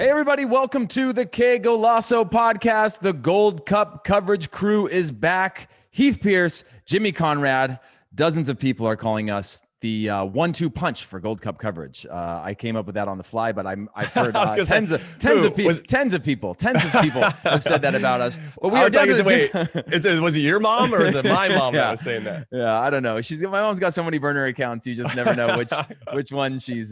Hey, everybody. Welcome to the Qué Golazo podcast. The Gold Cup coverage crew is back. Heath, Pearce, Jimmy Conrad. Dozens of people are calling us the 1-2 punch for Gold Cup coverage. I came up with that on the fly, but I've heard tens of people have said that about us. But we was it your mom or is it my mom that was saying that? Yeah, I don't know. My mom's got so many burner accounts, you just never know which one she's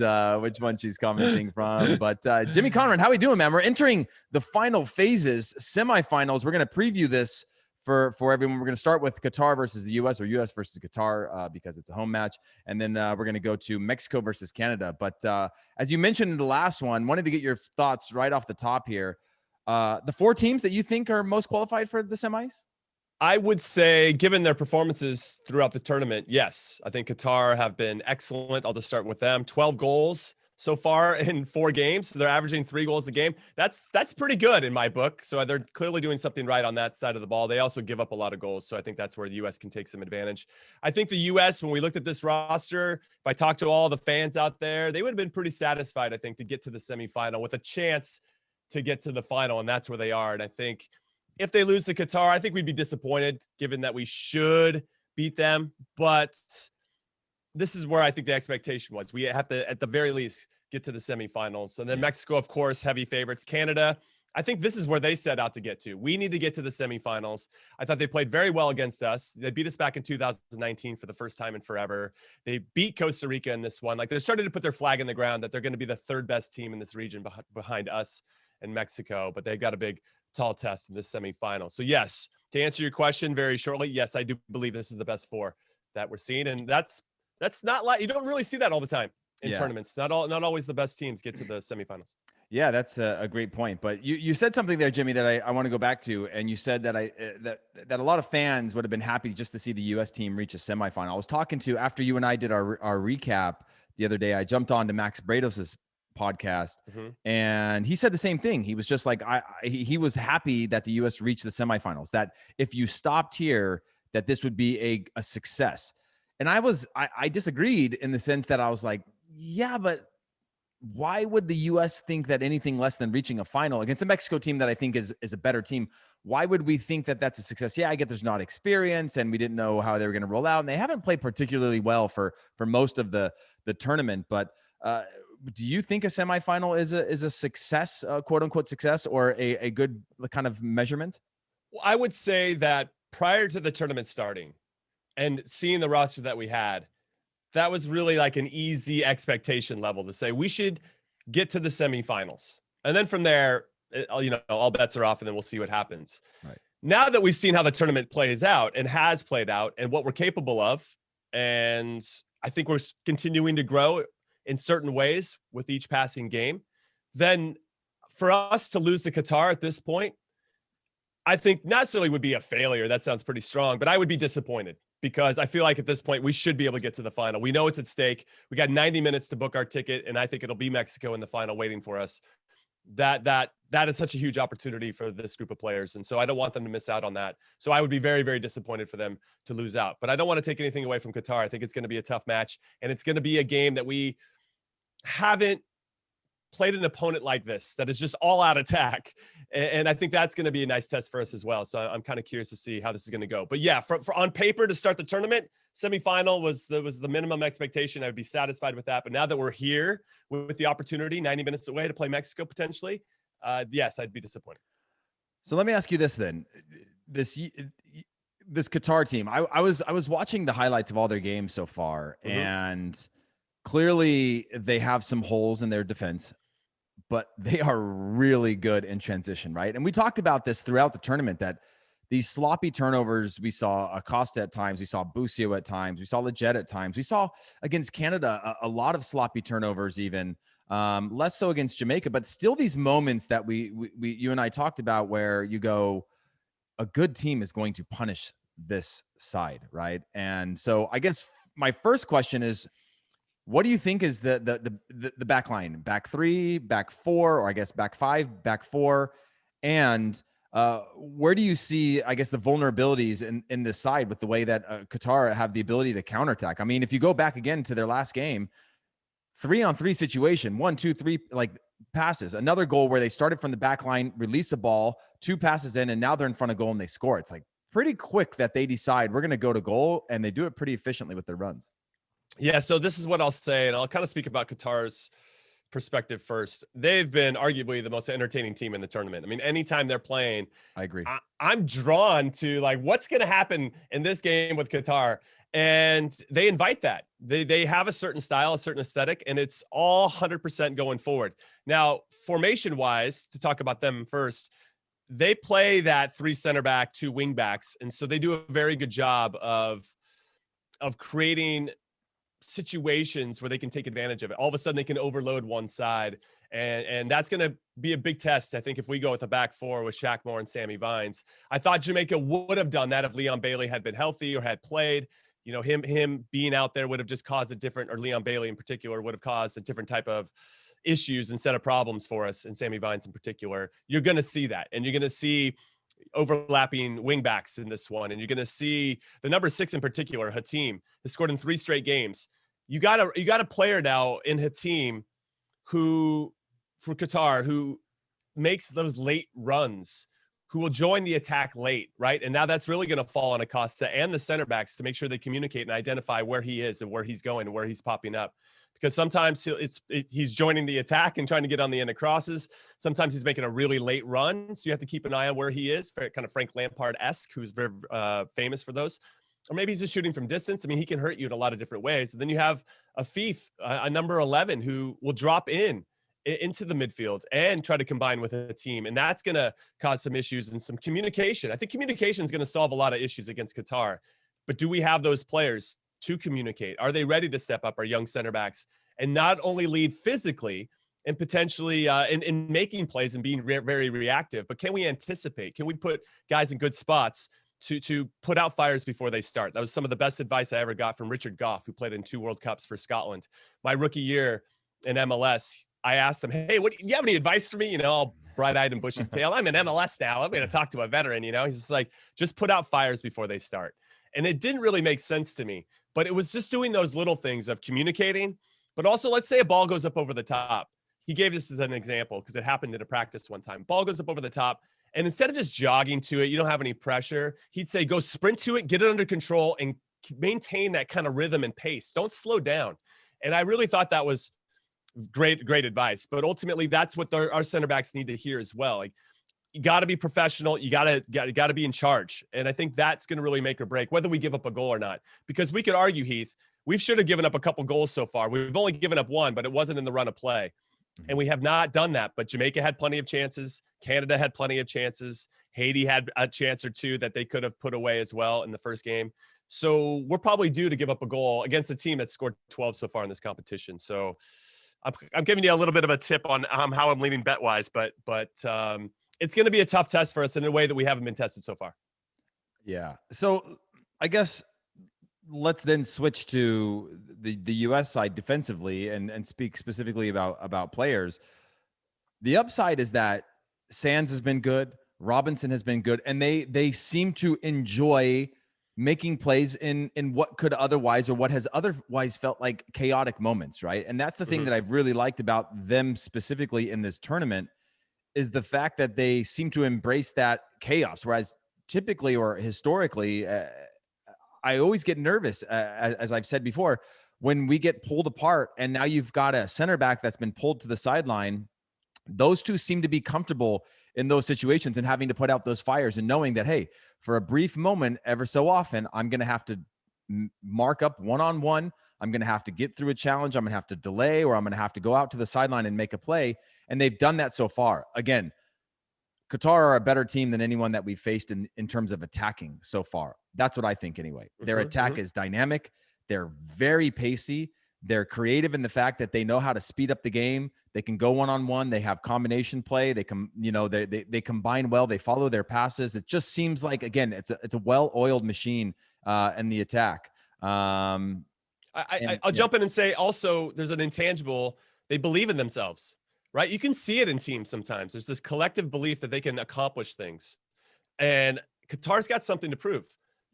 commenting from. But Jimmy Conrad, how we doing, man? We're entering the final phases, semifinals. We're gonna preview this for everyone. We're going to start with Qatar versus the U.S. or U.S. versus Qatar because it's a home match. And then we're going to go to Mexico versus Canada. But as you mentioned in the last one, wanted to get your thoughts right off the top here. The four teams that you think are most qualified for the semis? I would say, given their performances throughout the tournament, yes. I think Qatar have been excellent. I'll just start with them. 12 goals so far in 4 games. So they're averaging 3 goals a game. That's pretty good in my book. So they're clearly doing something right on that side of the ball. They also give up a lot of goals. So I think that's where the U.S. can take some advantage. I think the U.S., when we looked at this roster, if I talked to all the fans out there, they would have been pretty satisfied, I think, to get to the semifinal with a chance to get to the final. And that's where they are. And I think if they lose to Qatar, I think we'd be disappointed given that we should beat them. But this is where I think the expectation was. We have to, at the very least, get to the semifinals. And then Mexico, of course, heavy favorites. Canada, I think this is where they set out to get to. We need to get to the semifinals. I thought they played very well against us. They beat us back in 2019 for the first time in forever. They beat Costa Rica in this one. Like, they're starting to put their flag in the ground that they're going to be the 3rd best team in this region behind us and Mexico. But they've got a big, tall test in this semifinal. So, yes, to answer your question very shortly, yes, I do believe this is the best 4 that we're seeing. And that's not like, you don't really see that all the time in tournaments. Not always the best teams get to the semifinals. Yeah, that's a great point. But you said something there, Jimmy, that I want to go back to. And you said that that a lot of fans would have been happy just to see the U.S. team reach a semifinal. I was talking to, after you and I did our recap the other day, I jumped on to Max Brados's podcast, and he said the same thing. He was just like, he was happy that the U.S. reached the semifinals, that if you stopped here, that this would be a success. And I disagreed in the sense that I was like, yeah, but why would the U.S. think that anything less than reaching a final against a Mexico team that I think is a better team? Why would we think that that's a success? Yeah, I get there's not experience and we didn't know how they were going to roll out, and they haven't played particularly well for most of the tournament. But do you think a semifinal is a success, quote unquote success, or a good kind of measurement? Well, I would say that prior to the tournament starting and seeing the roster that we had, that was really like an easy expectation level to say we should get to the semifinals. And then from there, all bets are off, and then we'll see what happens. Right. Now that we've seen how the tournament plays out and has played out and what we're capable of, and I think we're continuing to grow in certain ways with each passing game, then for us to lose to Qatar at this point, I think not necessarily would be a failure. That sounds pretty strong, but I would be disappointed, because I feel like at this point we should be able to get to the final. We know it's at stake. We got 90 minutes to book our ticket, and I think it'll be Mexico in the final waiting for us. That is such a huge opportunity for this group of players, and so I don't want them to miss out on that. So I would be very, very disappointed for them to lose out. But I don't want to take anything away from Qatar. I think it's going to be a tough match, and it's going to be a game that we haven't played an opponent like this that is just all out attack. And I think that's going to be a nice test for us as well. So I'm kind of curious to see how this is going to go. But yeah, for on paper to start the tournament, semifinal was the minimum expectation. I would be satisfied with that. But now that we're here with the opportunity, 90 minutes away to play Mexico potentially, yes, I'd be disappointed. So let me ask you this then. This Qatar team, I was watching the highlights of all their games so far, and clearly they have some holes in their defense, but they are really good in transition, right? And we talked about this throughout the tournament, that these sloppy turnovers, we saw Acosta at times, we saw Bucio at times, we saw Leggett at times, we saw against Canada a lot of sloppy turnovers, even less so against Jamaica, but still these moments that you and I talked about where you go, a good team is going to punish this side, right? And so I guess my first question is, what do you think is the back line? Back 3, back 4, or I guess back 5, back 4? And where do you see, I guess, the vulnerabilities in this side with the way that Qatar have the ability to counterattack? I mean, if you go back again to their last game, 3-on-3 situation, 1, 2, 3, like passes. Another goal where they started from the back line, release the ball, 2 passes in, and now they're in front of goal and they score. It's like pretty quick that they decide we're going to go to goal, and they do it pretty efficiently with their runs. Yeah, so this is what I'll say, and I'll kind of speak about Qatar's perspective first. They've been arguably the most entertaining team in the tournament. I mean, anytime they're playing, I agree. I'm drawn to like what's going to happen in this game with Qatar, and they invite that. They have a certain style, a certain aesthetic, and it's all 100% going forward. Now, formation wise, to talk about them first, they play that 3 center back, 2 wing backs, and so they do a very good job of creating situations where they can take advantage of it. All of a sudden they can overload one side, and that's going to be a big test, I think, if we go with the back 4 with Shaq Moore and Sammy Vines. I thought Jamaica would have done that if Leon Bailey had been healthy or had played. You know, him being out there would have just caused a different, or Leon Bailey in particular would have caused a different type of issues instead of problems for us, and Sammy Vines in particular. You're going to see that, and you're going to see overlapping wingbacks in this one, and you're going to see the number 6 in particular, Hatim, has scored in 3 straight games. You got a player now in Hatim who, for Qatar, who makes those late runs, who will join the attack late, right? And now that's really going to fall on Acosta and the center backs to make sure they communicate and identify where he is and where he's going and where he's popping up. Because sometimes he's joining the attack and trying to get on the end of crosses. Sometimes he's making a really late run, so you have to keep an eye on where he is, kind of Frank Lampard-esque, who's very famous for those. Or maybe he's just shooting from distance. I mean, he can hurt you in a lot of different ways. And then you have a Heath, a number 11, who will drop into the midfield and try to combine with a team. And that's going to cause some issues and some communication. I think communication is going to solve a lot of issues against Qatar. But do we have those players to communicate? Are they ready to step up, our young center backs, and not only lead physically and potentially in making plays and being very reactive, but can we anticipate? Can we put guys in good spots to put out fires before they start? That was some of the best advice I ever got from Richard Goff, who played in 2 World Cups for Scotland. My rookie year in MLS, I asked him, hey, do you have any advice for me? You know, all bright-eyed and bushy-tailed. I'm in MLS now. I'm going to talk to a veteran, you know? He's just like, just put out fires before they start. And it didn't really make sense to me, but it was just doing those little things of communicating. But also, let's say a ball goes up over the top. He gave this as an example because it happened in a practice one time. Ball goes up over the top, and instead of just jogging to it, you don't have any pressure, he'd say, go sprint to it, get it under control, and maintain that kind of rhythm and pace. Don't slow down. And I really thought that was great advice. But ultimately, that's what our center backs need to hear as well. Like, you got to be professional. You got to be in charge. And I think that's going to really make or break whether we give up a goal or not. Because we could argue, Heath, we should have given up a couple goals so far. We've only given up 1, but it wasn't in the run of play. And we have not done that. But Jamaica had plenty of chances. Canada had plenty of chances. Haiti had a chance or 2 that they could have put away as well in the first game. So we're probably due to give up a goal against a team that's scored 12 so far in this competition. So I'm giving you a little bit of a tip on how I'm leaning bet-wise, but it's going to be a tough test for us in a way that we haven't been tested so far. Yeah. So I guess let's then switch to the U.S. side defensively and speak specifically about players. The upside is that Sands has been good, Robinson has been good, and they seem to enjoy making plays in what could otherwise, or what has otherwise felt like chaotic moments, right? And that's the thing that I've really liked about them specifically in this tournament, is the fact that they seem to embrace that chaos, whereas typically or historically, I always get nervous, as I've said before, when we get pulled apart and now you've got a center back that's been pulled to the sideline. Those two seem to be comfortable in those situations and having to put out those fires and knowing that, hey, for a brief moment, ever so often, I'm going to have to mark up one-on-one. I'm going to have to get through a challenge. I'm going to have to delay, or I'm going to have to go out to the sideline and make a play. And they've done that so far. Again, Qatar are a better team than anyone that we've faced in terms of attacking so far. That's what I think anyway. Their attack is dynamic. They're very pacey. They're creative in the fact that they know how to speed up the game. They can go one-on-one. They have combination play. They combine well. They follow their passes. It just seems like, again, it's a well-oiled machine in the attack. I'll jump in and say also there's an intangible. They believe in themselves, right? You can see it in teams sometimes. There's this collective belief that they can accomplish things. And Qatar's got something to prove.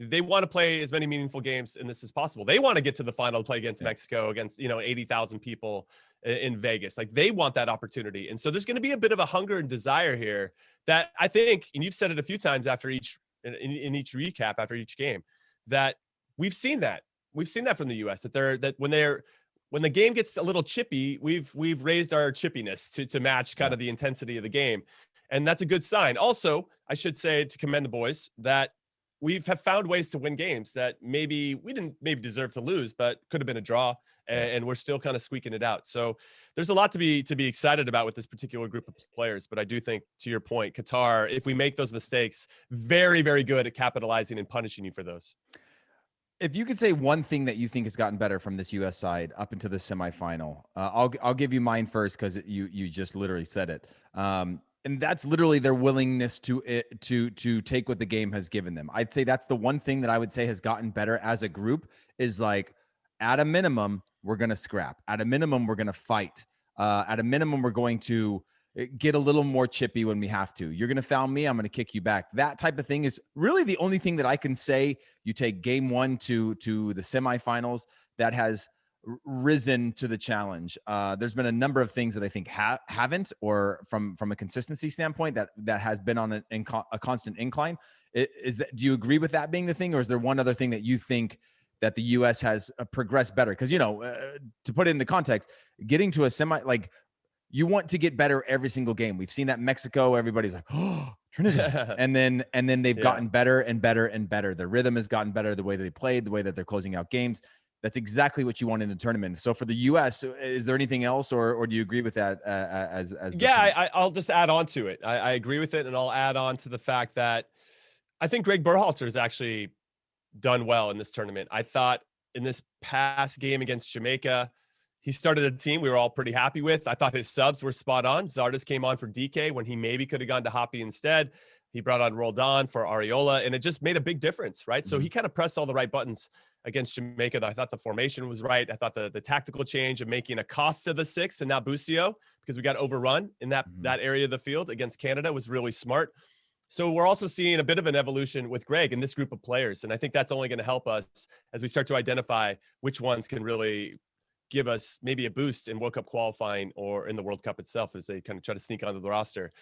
They want to play as many meaningful games in this as possible. They want to get to the final, play against Mexico, against 80,000 people in Vegas. Like, they want that opportunity. And so there's going to be a bit of a hunger and desire here that I think, and you've said it a few times after each in each recap after each game, that we've seen that from the US, that when the game gets a little chippy, we've raised our chippiness to match kind of the intensity of the game. And that's a good sign. Also, I should say, to commend the boys, that have found ways to win games that maybe we didn't deserve to lose, but could have been a draw, and we're still kind of squeaking it out. So there's a lot to be excited about with this particular group of players. But I do think, to your point, Qatar, if we make those mistakes, very, very good at capitalizing and punishing you for those. If you could say one thing that you think has gotten better from this U.S. side up into the semifinal, I'll give you mine first, because you just literally said it, and that's literally their willingness to take what the game has given them. I'd say that's the one thing that I would say has gotten better as a group, is like, at a minimum, we're going to scrap. At a minimum, we're going to fight. At a minimum, we're going to get a little more chippy when we have to. You're going to foul me, I'm going to kick you back. That type of thing is really the only thing that I can say. You take game one to the semifinals, that has risen to the challenge. There's been a number of things that I think haven't, or from a consistency standpoint, that has been on a constant incline. Do you agree with that being the thing, or is there one other thing that you think that the U.S. has progressed better? Because, to put it into context, getting to a semi, like, you want to get better every single game. We've seen that Mexico, everybody's like, oh, Trinidad. and then they've gotten better and better and better. Their rhythm has gotten better, the way that they played, the way that they're closing out games. That's exactly what you want in a tournament. So for the U.S., is there anything else, or do you agree with that? I'll just add on to it. I agree with it, and I'll add on to the fact that I think Gregg Berhalter has actually done well in this tournament. I thought in this past game against Jamaica, he started a team we were all pretty happy with. I thought his subs were spot on. Zardes came on for DK when he maybe could have gone to Hoppy instead. He brought on Roldan for Areola, and it just made a big difference, right? So he kind of pressed all the right buttons against Jamaica. I thought the formation was right. I thought the tactical change of making Acosta the 6 and not Busio, because we got overrun in that area of the field against Canada, was really smart. So we're also seeing a bit of an evolution with Gregg and this group of players. And I think that's only going to help us as we start to identify which ones can really give us maybe a boost in World Cup qualifying or in the World Cup itself, as they kind of try to sneak onto the roster.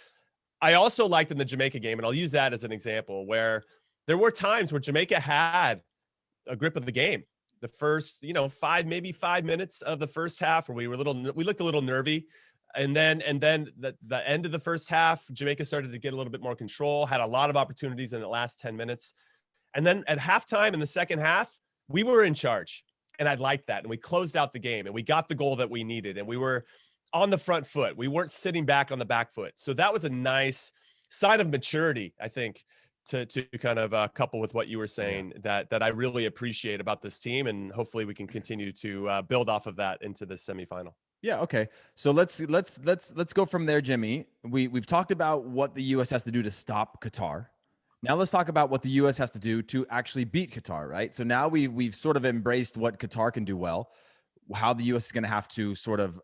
I also liked in the Jamaica game, and I'll use that as an example, where there were times where Jamaica had a grip of the game. The first, 5 minutes of the first half, where we looked a little nervy. And then the end of the first half, Jamaica started to get a little bit more control, had a lot of opportunities in the last 10 minutes. And then at halftime in the second half, we were in charge. And I liked that. And we closed out the game, and we got the goal that we needed. And we were on the front foot. We weren't sitting back on the back foot. So that was a nice sign of maturity, I think, to kind of couple with what you were saying, that I really appreciate about this team. And hopefully we can continue to build off of that into the semifinal. Yeah. Okay. So let's go from there, Jimmy. We've talked about what the U.S. has to do to stop Qatar. Now let's talk about what the U.S. has to do to actually beat Qatar, right? So now we've sort of embraced what Qatar can do well, how the U.S. is going to have to sort of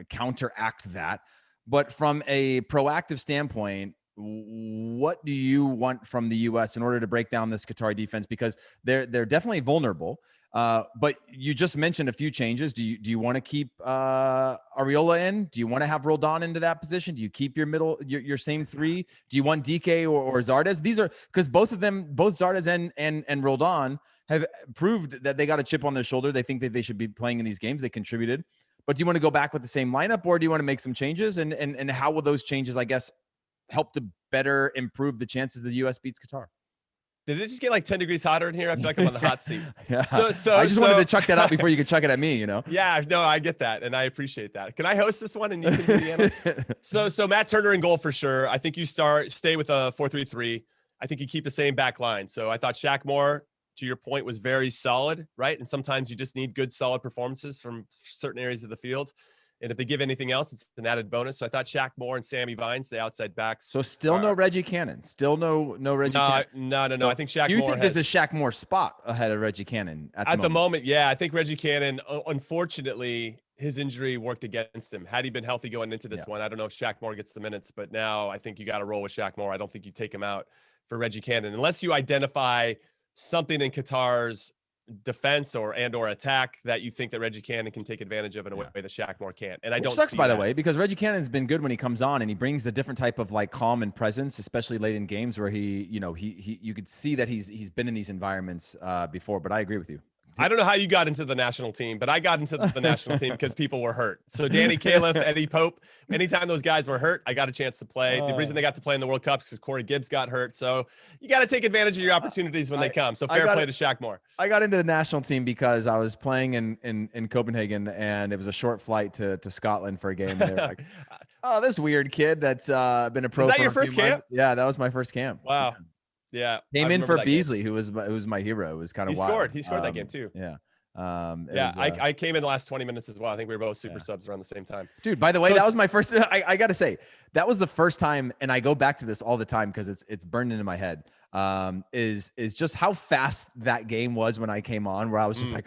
counteract that. But from a proactive standpoint, what do you want from the U.S. in order to break down this Qatar defense? Because they're definitely vulnerable. But you just mentioned a few changes. Do you want to keep Areola in? Do you want to have Roldan into that position? Do you keep your same three? Do you want DK or Zardes? These are, because both Zardes and Roldan have proved that they got a chip on their shoulder. They think that they should be playing in these games. They contributed. But do you want to go back with the same lineup, or do you want to make some changes? And how will those changes, I guess, help to better improve the chances the U.S. beats Qatar? Did it just get like 10 degrees hotter in here? I feel like I'm on the hot seat. Yeah. So I just wanted to chuck that out before you could chuck it at me, Yeah, no, I get that. And I appreciate that. Can I host this one and you can do the end? So Matt Turner in goal for sure. I think you stay with a 4-3-3. I think you keep the same back line. So I thought Shaq Moore, to your point, was very solid, right? And sometimes you just need good, solid performances from certain areas of the field. And if they give anything else, it's an added bonus. So I thought Shaq Moore and Sammy Vines, the outside backs. So still no Reggie Cannon. Still no Reggie Cannon. No. So I think Shaq Moore. You think this is Shaq Moore's spot ahead of Reggie Cannon at the moment? Yeah, I think Reggie Cannon, unfortunately, his injury worked against him. Had he been healthy going into this one, I don't know if Shaq Moore gets the minutes, but now I think you got to roll with Shaq Moore. I don't think you take him out for Reggie Cannon unless you identify something in Qatar's defense or attack that you think that Reggie Cannon can take advantage of in a way that Shaq Moore can't. And I don't sucks, see by that. the way, because Reggie Cannon's been good when he comes on, and he brings a different type of like calm and presence, especially late in games where you could see that he's been in these environments before. But I agree with you. I don't know how you got into the national team, but I got into the national team because people were hurt. So Danny Califf, Eddie Pope, anytime those guys were hurt, I got a chance to play. The reason they got to play in the World Cup is because Corey Gibbs got hurt. So you got to take advantage of your opportunities when they come. So fair play to Shaq Moore. I got into the national team because I was playing in Copenhagen, and it was a short flight to Scotland for a game. And they were like, oh, this weird kid that's been a pro. Was that for your first camp? Yeah, that was my first camp. Wow. Yeah. Came in for Beasley, who was my hero. It was kind of wild. He scored that game too. Yeah. I came in the last 20 minutes as well. I think we were both super subs around the same time. Dude, by the way, that was my first. I got to say, that was the first time, and I go back to this all the time because it's burned into my head. Is just how fast that game was when I came on, where I was just like,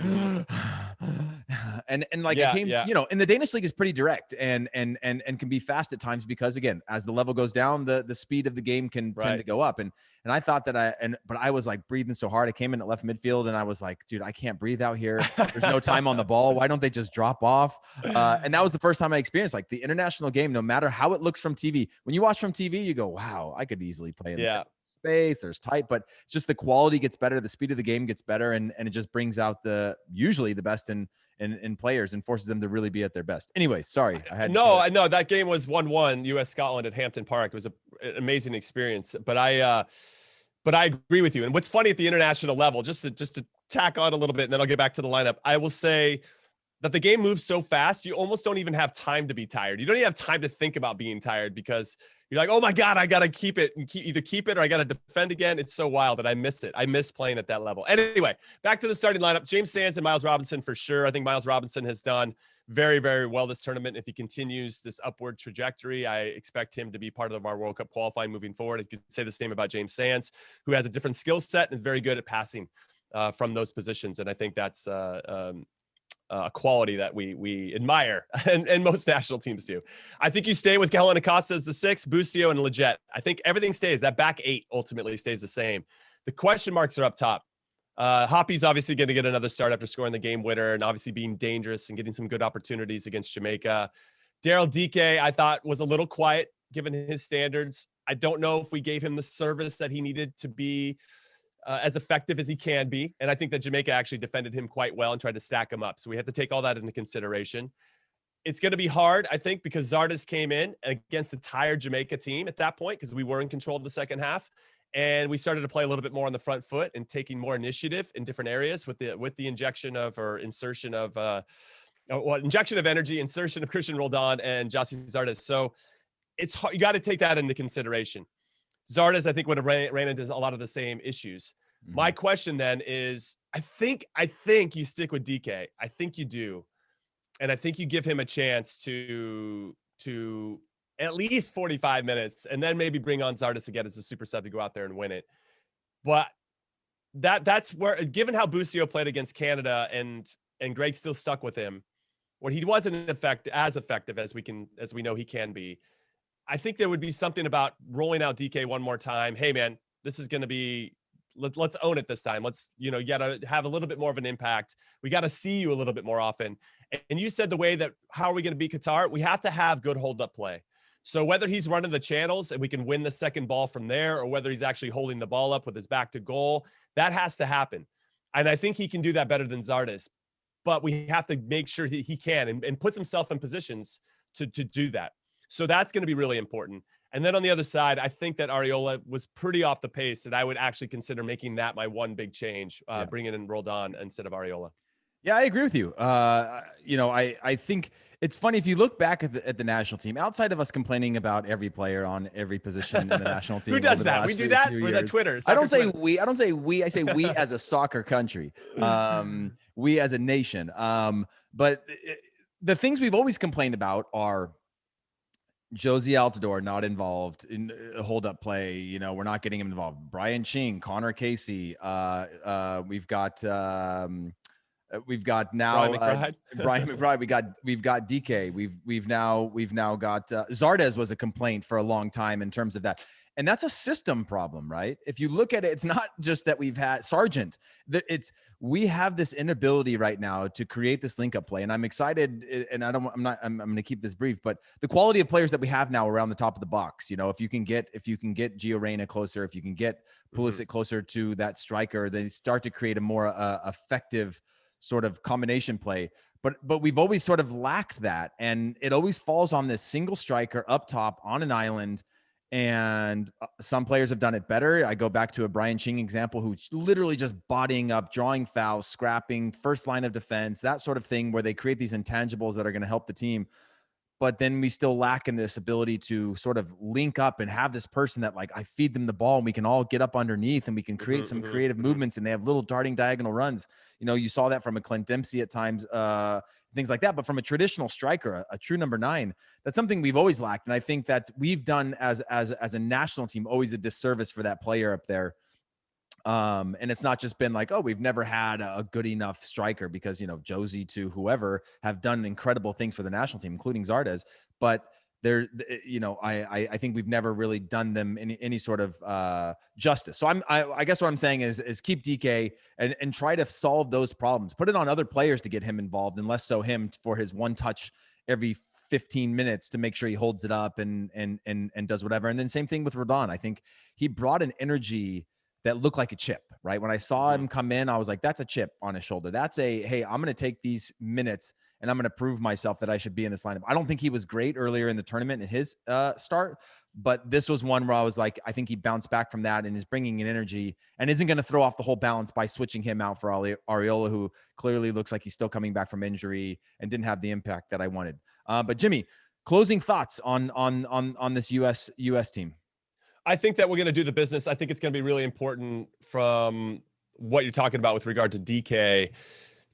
and like it came, and the Danish league is pretty direct and can be fast at times because, again, as the level goes down, the speed of the game can tend to go up. And I thought that but I was like breathing so hard. I came in at left midfield and I was like, dude, I can't breathe out here. There's no time on the ball. Why don't they just drop off? And that was the first time I experienced like the international game, no matter how it looks from TV. When you watch from TV, you go, wow, I could easily play in that space. There's tight, but it's just the quality gets better. The speed of the game gets better. And it just brings out usually the best in players and forces them to really be at their best. Anyway, sorry. I know that game was 1-1 US Scotland at Hampton Park. It was an amazing experience, but I agree with you. And what's funny at the international level, just to tack on a little bit, and then I'll get back to the lineup. I will say that the game moves so fast, you almost don't even have time to be tired. You don't even have time to think about being tired because you're like, oh my God, I got to keep it and either keep it or I got to defend again. It's so wild that I miss it. I miss playing at that level. Anyway, back to the starting lineup. James Sands and Miles Robinson for sure. I think Miles Robinson has done very, very well this tournament. If he continues this upward trajectory, I expect him to be part of our World Cup qualifying moving forward. I could say the same about James Sands, who has a different skill set and is very good at passing from those positions. And I think that's a quality that we admire and most national teams do. I think you stay with Kellen Acosta as the 6, Busio and Leggett. I think everything stays. That back 8 ultimately stays the same. The question marks are up top. Hoppy's obviously going to get another start after scoring the game winner and obviously being dangerous and getting some good opportunities against Jamaica. Daryl Dike, I thought, was a little quiet given his standards. I don't know if we gave him the service that he needed to be as effective as he can be. And I think that Jamaica actually defended him quite well and tried to stack him up. So we have to take all that into consideration. It's going to be hard, I think, because Zardes came in against the tired Jamaica team at that point because we were in control of the second half. And we started to play a little bit more on the front foot and taking more initiative in different areas with the injection of insertion of energy, insertion of Christian Roldan and Jossie Zardes. So it's hard. You got to take that into consideration. Zardes, I think, would have ran into a lot of the same issues. Mm-hmm. My question then is, I think you stick with DK. I think you do. And I think you give him a chance to at least 45 minutes and then maybe bring on Zardes again as a super sub to go out there and win it. But that's where, given how Busio played against Canada and Gregg still stuck with him, where he wasn't as effective as we know he can be, I think there would be something about rolling out DK one more time. Hey man, this is going to be, let's own it this time. You got to have a little bit more of an impact. We got to see you a little bit more often. And you said the way that, how are we going to beat Qatar? We have to have good hold up play. So whether he's running the channels and we can win the second ball from there, or whether he's actually holding the ball up with his back to goal, that has to happen. And I think he can do that better than Zardes, but we have to make sure he can and puts himself in positions to do that. So that's going to be really important. And then on the other side, I think that Areola was pretty off the pace, and I would actually consider making that my one big change, bringing in Roldan instead of Areola. Yeah, I agree with you. I think it's funny if you look back at the national team, outside of us complaining about every player on every position in the national team. Who does that? We do that? Or is that Twitter? I don't say we. I say we as a soccer country. We as a nation. But the things we've always complained about are Josie Altidore not involved in hold up play. We're not getting him involved. Brian Ching, Connor Casey. We've got now Brian McBride. We've got DK. We've now got Zardes was a complaint for a long time in terms of that. And that's a system problem, right? If you look at it, it's not just that we've had Sargent, that we have this inability right now to create this link up play. And I'm excited, and I'm going to keep this brief, but the quality of players that we have now around the top of the box, if you can get Gio Reyna closer, if you can get Pulisic closer to that striker, they start to create a more effective sort of combination play. But we've always sort of lacked that. And it always falls on this single striker up top on an island. And some players have done it better. I go back to a Brian Ching example, who's literally just bodying up, drawing fouls, scrapping, first line of defense, that sort of thing, where they create these intangibles that are going to help the team. But then we still lack in this ability to sort of link up and have this person that, like, I feed them the ball and we can all get up underneath and we can create some creative movements, and they have little darting diagonal runs. You saw that from a Clint Dempsey at times, things like that. But from a traditional striker, a true number 9, that's something we've always lacked. And I think that we've done as a national team always a disservice for that player up there. And it's not just been like, oh, we've never had a good enough striker, because, Josie to whoever have done incredible things for the national team, including Zardes. But they're, I think we've never really done them any sort of justice. So I guess what I'm saying is keep DK and try to solve those problems. Put it on other players to get him involved, and less so him for his one touch every 15 minutes to make sure he holds it up and does whatever. And then same thing with Rodon. I think he brought an energy that looked like a chip, right? When I saw him come in, I was like, that's a chip on his shoulder. That's hey, I'm going to take these minutes and I'm going to prove myself that I should be in this lineup. I don't think he was great earlier in the tournament in his start, but this was one where I was like, I think he bounced back from that and is bringing an energy and isn't going to throw off the whole balance by switching him out for Areola, who clearly looks like he's still coming back from injury and didn't have the impact that I wanted. But Jimmy, closing thoughts on this US team. I think that we're going to do the business. I think it's going to be really important, from what you're talking about with regard to DK,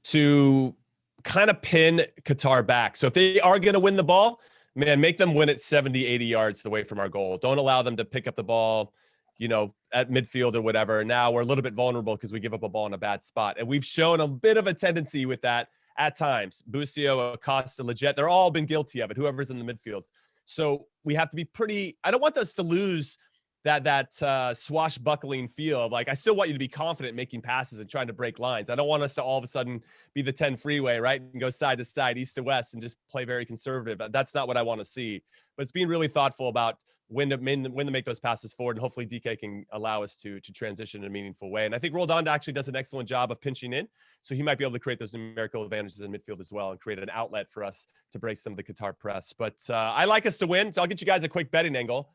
to kind of pin Qatar back. So if they are going to win the ball, man, make them win it 70, 80 yards away from our goal. Don't allow them to pick up the ball, at midfield or whatever. Now we're a little bit vulnerable because we give up a ball in a bad spot. And we've shown a bit of a tendency with that at times. Busio, Acosta, Leggett, they're all been guilty of it, whoever's in the midfield. So we have to be I don't want us to lose that swashbuckling feel of, like, I still want you to be confident making passes and trying to break lines. I don't want us to all of a sudden be the 10 freeway, right? And go side to side, east to west, and just play very conservative. That's not what I want to see. But it's being really thoughtful about when to make those passes forward. And hopefully DK can allow us to transition in a meaningful way. And I think Roldan actually does an excellent job of pinching in. So he might be able to create those numerical advantages in midfield as well and create an outlet for us to break some of the Qatar press. But I like us to win. So I'll get you guys a quick betting angle.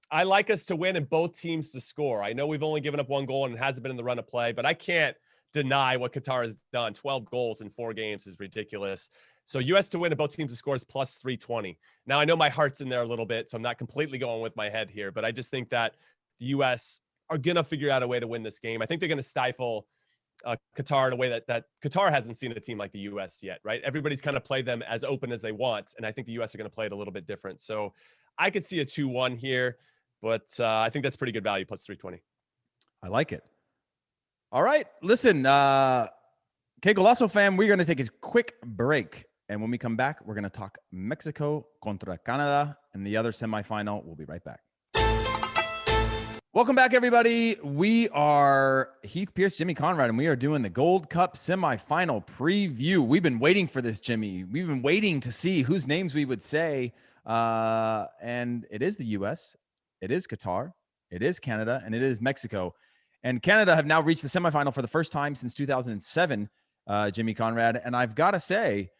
I like us to win and both teams to score. I know we've only given up 1 goal and it hasn't been in the run of play, but I can't deny what Qatar has done. 12 goals in 4 games is ridiculous. So US to win and both teams to score is plus 320. Now I know my heart's in there a little bit, so I'm not completely going with my head here, but I just think that the US are going to figure out a way to win this game. I think they're going to stifle Qatar in a way that Qatar hasn't seen a team like the US yet, right? Everybody's kind of played them as open as they want, and I think the US are going to play it a little bit different. So I could see a 2-1 here. But I think that's pretty good value, plus 320. I like it. All right. Listen, Qué Golazo fam, we're going to take a quick break. And when we come back, we're going to talk Mexico contra Canada and the other semifinal. We'll be right back. Welcome back, everybody. We are Heath, Pearce, Jimmy, Conrad, and we are doing the Gold Cup semifinal preview. We've been waiting for this, Jimmy. We've been waiting to see whose names we would say. And it is the U.S., it is Qatar, it is Canada, and it is Mexico. And Canada have now reached the semifinal for the first time since 2007, Jimmy, Conrad. And I've got to say,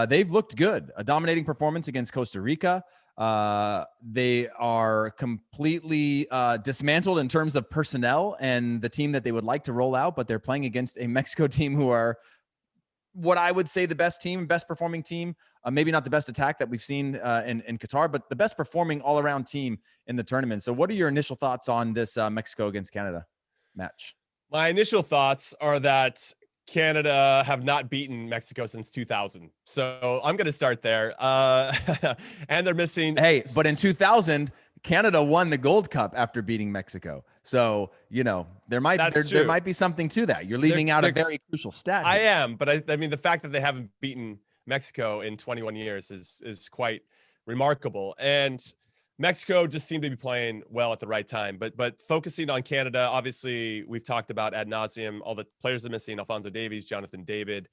they've looked good. A dominating performance against Costa Rica. They are completely dismantled in terms of personnel and the team that they would like to roll out, but they're playing against a Mexico team who are what I would say the best team, best performing team, maybe not the best attack that we've seen in Qatar, but the best performing all around team in the tournament. So what are your initial thoughts on this Mexico against Canada match? My initial thoughts are that Canada have not beaten Mexico since 2000. So I'm going to start there. And they're missing. Hey, but in 2000, Canada won the Gold Cup after beating Mexico. So, you know, there might be something to that. You're leaving out a very crucial stat here. I am, but I mean, the fact that they haven't beaten Mexico in 21 years is quite remarkable. And Mexico just seemed to be playing well at the right time. But focusing on Canada, obviously, we've talked about ad nauseum all the players they're missing: Alphonso Davies, Jonathan David.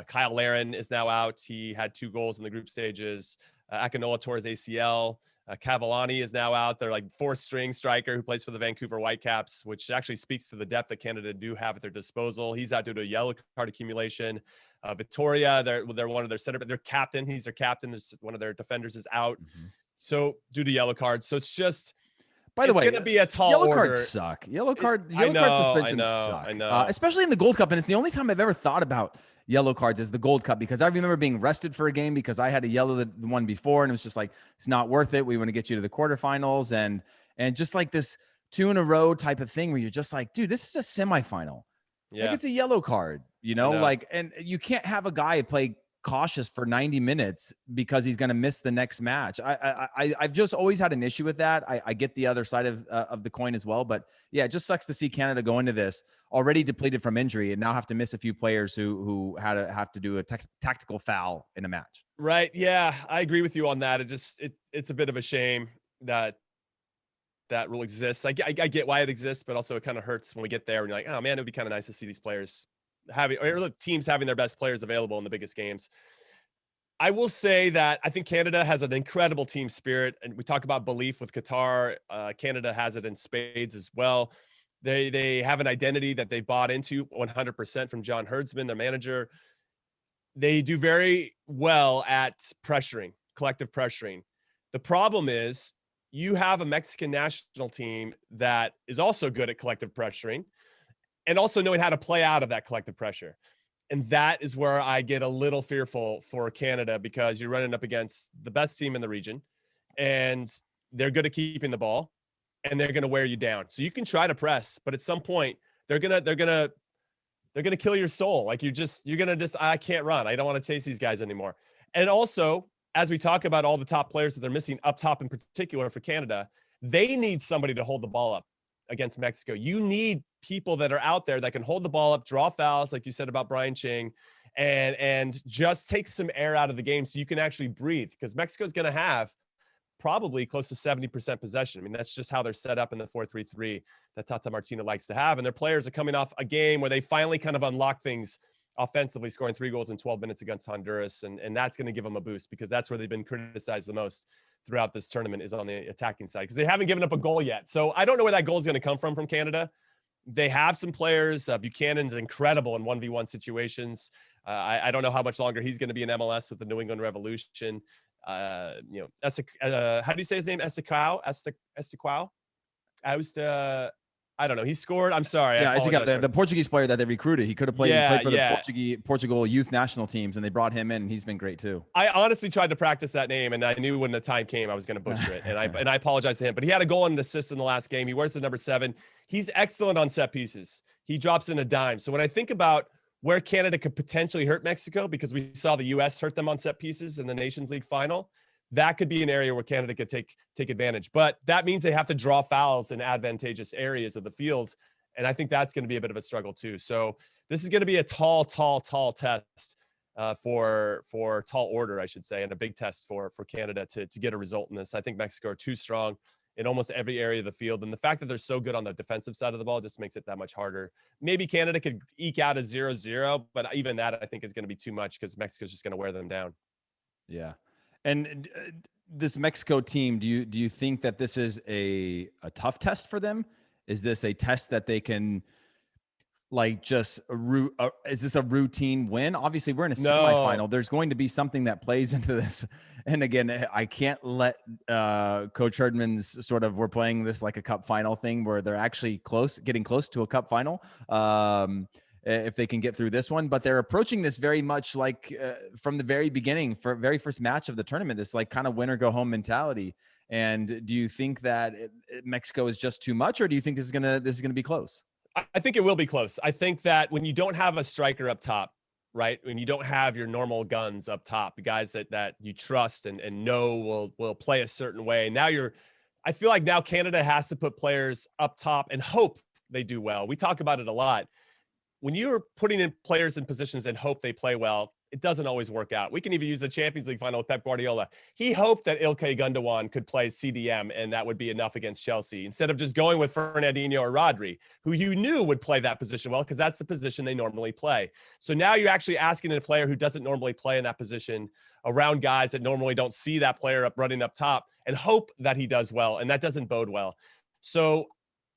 Kyle Larin is now out. He had 2 goals in the group stages. Akinola tore his ACL. Cavallani is now out. They're like 4th-string striker who plays for the Vancouver Whitecaps, which actually speaks to the depth that Canada do have at their disposal. He's out due to a yellow card accumulation. Victoria, they're one of their center, but their captain, he's their captain. One of their defenders is out. So due to yellow cards. So it's just, by the way, it's going to be a tall yellow order. cards suck. Yellow card suspensions suck. I know. Especially in the Gold Cup. And it's the only time I've ever thought about yellow cards is the Gold Cup, because I remember being rested for a game because I had a yellow the one before, and it was just like, it's not worth it. We want to get you to the quarterfinals, and just like this 2 in a row type of thing where you're just like, dude, this is a semifinal. Yeah. Like, it's a yellow card, you know, like, and you can't have a guy play cautious for 90 minutes because he's going to miss the next match. I've just always had an issue with that. I get the other side of the coin as well, but yeah, it just sucks to see Canada go into this already depleted from injury and now have to miss a few players who have to do a tactical foul in a match. Right. Yeah, I agree with you on that. It's a bit of a shame that rule exists. I get why it exists, but also it kind of hurts when we get there and you're like, oh man, it would be kind of nice to see these players or teams having their best players available in the biggest games. I will say that I think Canada has an incredible team spirit, and we talk about belief with Qatar. Canada has it in spades as well. They have an identity that they bought into 100% from John Herdsman, their manager. They do very well at pressuring, collective pressuring. The problem is you have a Mexican national team that is also good at collective pressuring and also knowing how to play out of that collective pressure. And that is where I get a little fearful for Canada, because you're running up against the best team in the region and they're good at keeping the ball and they're going to wear you down. So you can try to press, but at some point they're going to kill your soul. Like you're going to I can't run. I don't want to chase these guys anymore. And also, as we talk about all the top players that they're missing up top in particular for Canada, they need somebody to hold the ball up against Mexico. You need people that are out there that can hold the ball up, draw fouls, like you said about Brian Ching, and just take some air out of the game so you can actually breathe, because Mexico's going to have probably close to 70% possession. I mean, that's just how they're set up in the 4-3-3 that Tata Martino likes to have. And their players are coming off a game where they finally kind of unlock things offensively, scoring 3 goals in 12 minutes against Honduras. And that's going to give them a boost, because that's where they've been criticized the most throughout this tournament, is on the attacking side, because they haven't given up a goal yet. So I don't know where that goal is going to come from Canada. They have some players. Buchanan's incredible in 1v1 situations. I don't know how much longer he's going to be in MLS with the New England Revolution. How do you say his name? Estequao? I don't know. He scored. I'm sorry. Yeah, I got the Portuguese player that they recruited. He could have played, for the Portugal youth national teams, and they brought him in, and he's been great too. I honestly tried to practice that name, and I knew when the time came I was going to butcher it, and I apologize to him. But he had a goal and an assist in the last game. He wears the number 7. He's excellent on set pieces. He drops in a dime. So when I think about where Canada could potentially hurt Mexico, because we saw the U.S. hurt them on set pieces in the Nations League final, that could be an area where Canada could take advantage. But that means they have to draw fouls in advantageous areas of the field. And I think that's going to be a bit of a struggle too. So this is going to be a tall test for tall order, I should say, and a big test for Canada to get a result in this. I think Mexico are too strong in almost every area of the field. And the fact that they're so good on the defensive side of the ball just makes it that much harder. Maybe Canada could eke out a 0-0, but even that I think is going to be too much, because Mexico's just going to wear them down. Yeah. And this Mexico team, do you think that this is a tough test for them? Is this a test that they can is this a routine win? Obviously, we're in a semifinal. There's going to be something that plays into this. And again, I can't let Coach Herdman's we're playing this like a cup final thing where they're actually getting close to a cup final. If they can get through this one, but they're approaching this very much like from the very beginning, for very first match of the tournament, this like kind of win or go home mentality. And do you think that Mexico is just too much, or do you think this is gonna be close? I think it will be close. I think that when you don't have a striker up top, right? When you don't have your normal guns up top, the guys that you trust and know will play a certain way. Now I feel like now Canada has to put players up top and hope they do well. We talk about it a lot. When you're putting in players in positions and hope they play well, it doesn't always work out. We can even use the Champions League final with Pep Guardiola. He hoped that Ilkay Gundogan could play CDM and that would be enough against Chelsea, instead of just going with Fernandinho or Rodri, who you knew would play that position well, because that's the position they normally play. So now you're actually asking a player who doesn't normally play in that position around guys that normally don't see that player running up top and hope that he does well, and that doesn't bode well. So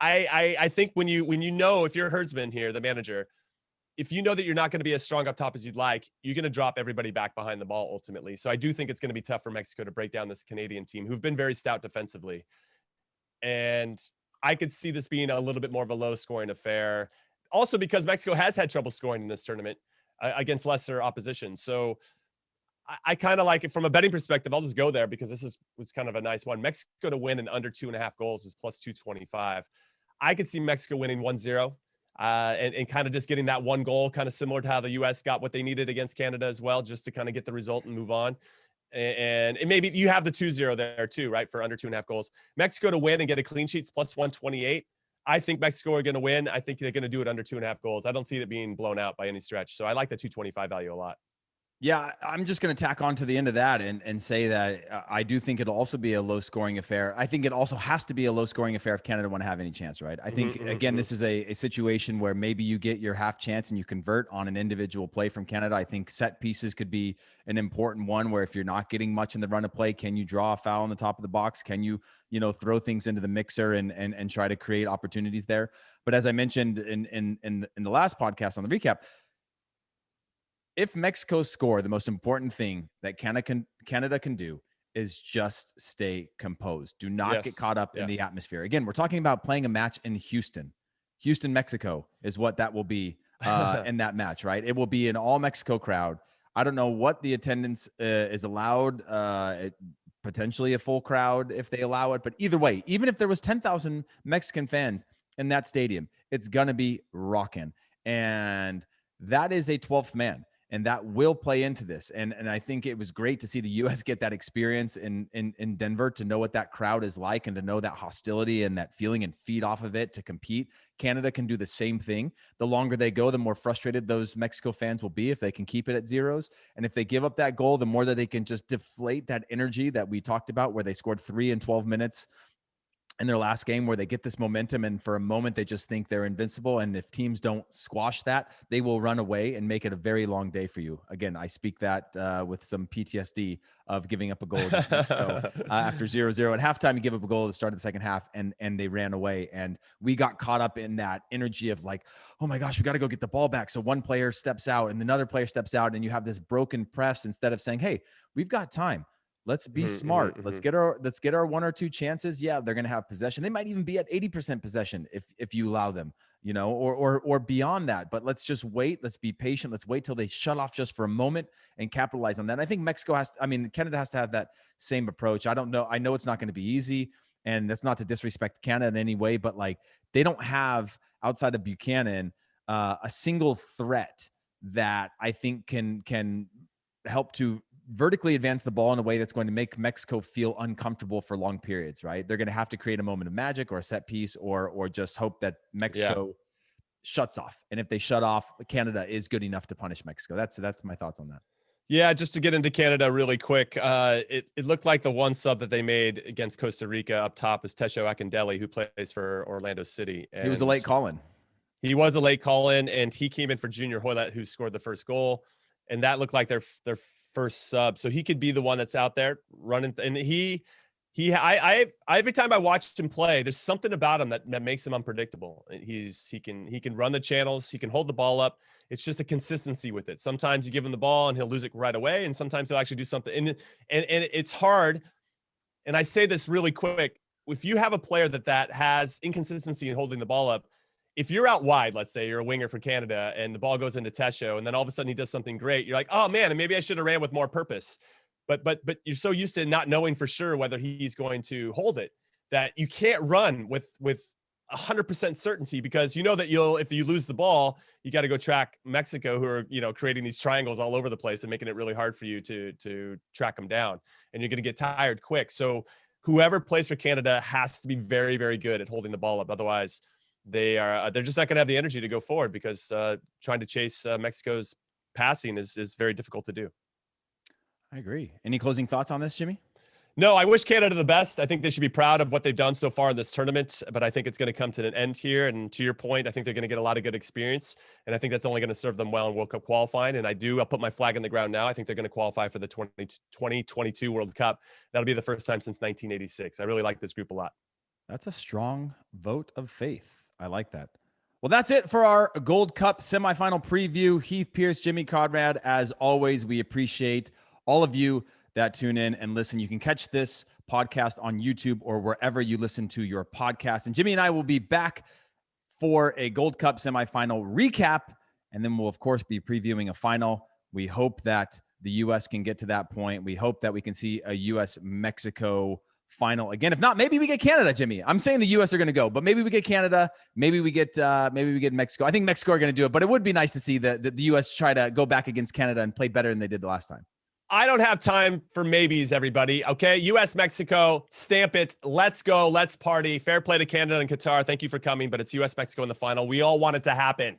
I think when you know, if you're a herdsman here, the manager, if you know that you're not going to be as strong up top as you'd like, you're going to drop everybody back behind the ball ultimately. So I do think it's going to be tough for Mexico to break down this Canadian team, who've been very stout defensively. And I could see this being a little bit more of a low scoring affair. Also because Mexico has had trouble scoring in this tournament against lesser opposition. So I kind of like it from a betting perspective. I'll just go there because was kind of a nice one. Mexico to win in under 2.5 goals is plus 225. I could see Mexico winning 1-0. And kind of just getting that one goal, kind of similar to how the U.S. got what they needed against Canada as well, just to kind of get the result and move on. And maybe you have the 2-0 there too, right? For under 2.5 goals. Mexico to win and get a clean sheet plus 128. I think Mexico are going to win. I think they're going to do it under 2.5 goals. I don't see it being blown out by any stretch. So I like the 225 value a lot. Yeah, I'm just going to tack on to the end of that and say that I do think it'll also be a low scoring affair. I think it also has to be a low scoring affair if Canada want to have any chance, right? I think, again, this is a situation where maybe you get your half chance and you convert on an individual play from Canada. I think set pieces could be an important one where if you're not getting much in the run of play, can you draw a foul on the top of the box? Can you throw things into the mixer and try to create opportunities there? But as I mentioned in the last podcast on the recap, if Mexico score, the most important thing that Canada can do is just stay composed. Do not get caught up in the atmosphere. Again, we're talking about playing a match in Houston. Houston, Mexico is what that will be in that match, right? It will be an all Mexico crowd. I don't know what the attendance is allowed, potentially a full crowd if they allow it. But either way, even if there was 10,000 Mexican fans in that stadium, it's going to be rocking. And that is a 12th man. And that will play into this. And I think it was great to see the U.S. get that experience in Denver, to know what that crowd is like and to know that hostility and that feeling and feed off of it to compete. Canada can do the same thing. The longer they go, the more frustrated those Mexico fans will be if they can keep it at zeros. And if they give up that goal, the more that they can just deflate that energy that we talked about, where they scored 3 in 12 minutes in their last game, where they get this momentum and for a moment they just think they're invincible. And if teams don't squash that, they will run away and make it a very long day for you. Again, I speak that with some PTSD of giving up a goal against Mexico after 0-0 at halftime. You give up a goal at the start of the second half and they ran away. And we got caught up in that energy of like, oh my gosh, we got to go get the ball back. So one player steps out and another player steps out and you have this broken press instead of saying, hey, we've got time. Let's be smart. Let's get our 1 or 2 chances. Yeah, they're going to have possession. They might even be at 80% possession if you allow them, or beyond that. But let's just wait. Let's be patient. Let's wait till they shut off just for a moment and capitalize on that. And I think Canada has to have that same approach. I don't know. I know it's not going to be easy, and that's not to disrespect Canada in any way, but like they don't have, outside of Buchanan, a single threat that I think can help to vertically advance the ball in a way that's going to make Mexico feel uncomfortable for long periods, right? They're going to have to create a moment of magic or a set piece or just hope that Mexico shuts off. And if they shut off, Canada is good enough to punish Mexico. That's my thoughts on that. Yeah, just to get into Canada really quick, it looked like the one sub that they made against Costa Rica up top is Tesho Akindele, who plays for Orlando City. And he was a late call-in. He was a late call-in, and he came in for Junior Hoylett, who scored the first goal. And that looked like their first sub. So he could be the one that's out there running. And I every time I watch him play, there's something about him that makes him unpredictable. He can run the channels. He can hold the ball up. It's just a consistency with it. Sometimes you give him the ball and he'll lose it right away. And sometimes he'll actually do something. And it's hard. And I say this really quick. If you have a player that has inconsistency in holding the ball up, if you're out wide, let's say you're a winger for Canada and the ball goes into Tesho and then all of a sudden he does something great, you're like, oh man, and maybe I should have ran with more purpose. But you're so used to not knowing for sure whether he's going to hold it that you can't run with 100% certainty, because you know that if you lose the ball, you got to go track Mexico, who are creating these triangles all over the place and making it really hard for you to track them down, and you're going to get tired quick. So whoever plays for Canada has to be very, very good at holding the ball up. Otherwise, they're just not going to have the energy to go forward, because trying to chase Mexico's passing is very difficult to do. I agree. Any closing thoughts on this, Jimmy? No, I wish Canada the best. I think they should be proud of what they've done so far in this tournament, but I think it's going to come to an end here. And to your point, I think they're going to get a lot of good experience, and I think that's only going to serve them well in World Cup qualifying. And I'll put my flag in the ground now. I think they're going to qualify for the 2022 World Cup. That'll be the first time since 1986. I really like this group a lot. That's a strong vote of faith. I like that. Well, that's it for our Gold Cup semifinal preview. Heath, Pearce, Jimmy, Conrad, as always, we appreciate all of you that tune in and listen. You can catch this podcast on YouTube or wherever you listen to your podcast. And Jimmy and I will be back for a Gold Cup semifinal recap, and then we'll, of course, be previewing a final. We hope that the U.S. can get to that point. We hope that we can see a U.S.-Mexico final again. If not, maybe we get Canada, Jimmy. I'm saying the U.S. are going to go, but maybe we get Canada. Maybe we get Mexico. I think Mexico are going to do it, but it would be nice to see the U.S. try to go back against Canada and play better than they did the last time. I don't have time for maybes, everybody. Okay, U.S. Mexico, stamp it. Let's go. Let's party. Fair play to Canada and Qatar. Thank you for coming, but it's U.S. Mexico in the final. We all want it to happen.